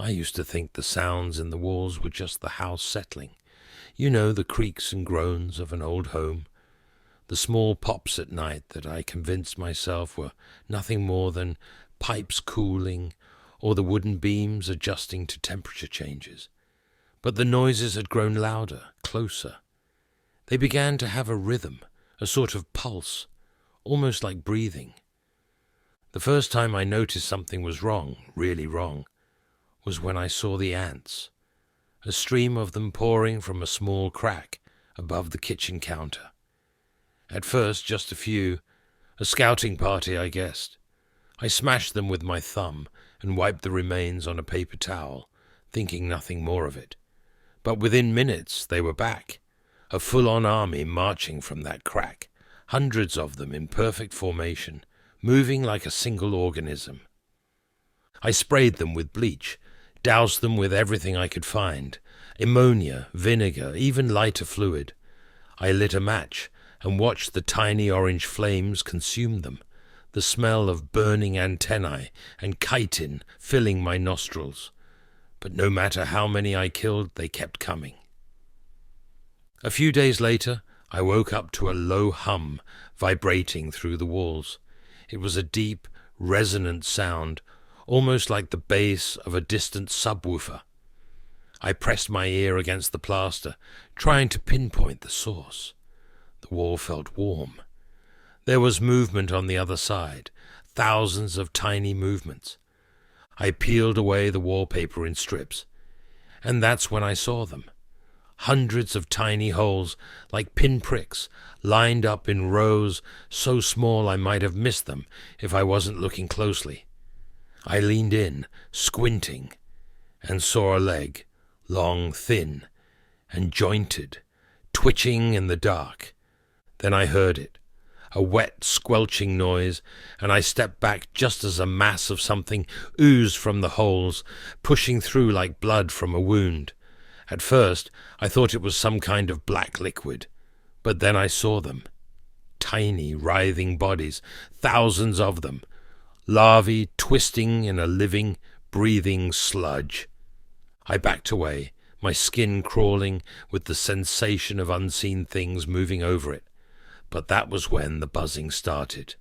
I used to think the sounds in the walls were just the house settling. You know, the creaks and groans of an old home. The small pops at night that I convinced myself were nothing more than pipes cooling or the wooden beams adjusting to temperature changes. But the noises had grown louder, closer. They began to have a rhythm, a sort of pulse, almost like breathing. The first time I noticed something was wrong, really wrong, was when I saw the ants, a stream of them pouring from a small crack above the kitchen counter. At first, just a few, a scouting party, I guessed. I smashed them with my thumb and wiped the remains on a paper towel, thinking nothing more of it. But within minutes they were back, a full-on army marching from that crack, hundreds of them in perfect formation, moving like a single organism. I sprayed them with bleach, doused them with everything I could find, ammonia, vinegar, even lighter fluid. I lit a match and watched the tiny orange flames consume them, the smell of burning antennae and chitin filling my nostrils. But no matter how many I killed, they kept coming. A few days later, I woke up to a low hum vibrating through the walls. It was a deep, resonant sound, almost like the bass of a distant subwoofer. I pressed my ear against the plaster, trying to pinpoint the source. The wall felt warm. There was movement on the other side, thousands of tiny movements. I peeled away the wallpaper in strips, and that's when I saw them. Hundreds of tiny holes, like pinpricks, lined up in rows so small I might have missed them if I wasn't looking closely. I leaned in, squinting, and saw a leg, long, thin, and jointed, twitching in the dark. Then I heard it, a wet, squelching noise, and I stepped back just as a mass of something oozed from the holes, pushing through like blood from a wound. At first, I thought it was some kind of black liquid, but then I saw them. Tiny, writhing bodies, thousands of them, larvae twisting in a living, breathing sludge. I backed away, my skin crawling with the sensation of unseen things moving over it. But that was when the buzzing started,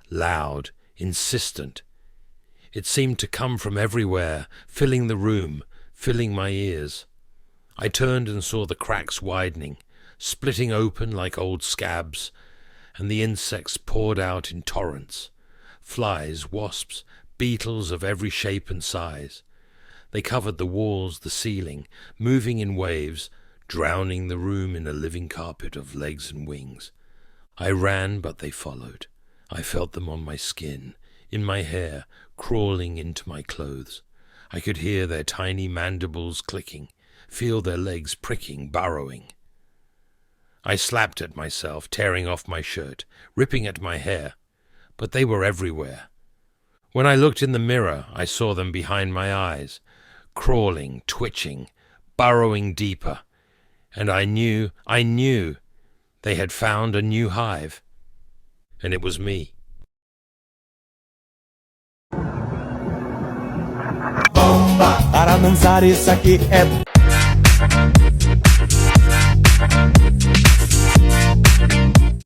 loud, insistent. It seemed to come from everywhere, filling the room, filling my ears. I turned and saw the cracks widening, splitting open like old scabs, and the insects poured out in torrents. Flies, wasps, beetles of every shape and size. They covered the walls, the ceiling, moving in waves, drowning the room in a living carpet of legs and wings. I ran, but they followed. I felt them on my skin, in my hair, crawling into my clothes. I could hear their tiny mandibles clicking, feel their legs pricking, burrowing. I slapped at myself, tearing off my shirt, ripping at my hair, but they were everywhere. When I looked in the mirror, I saw them behind my eyes, crawling, twitching, burrowing deeper, and I knew they had found a new hive, and it was me. Para dançar isso aqui é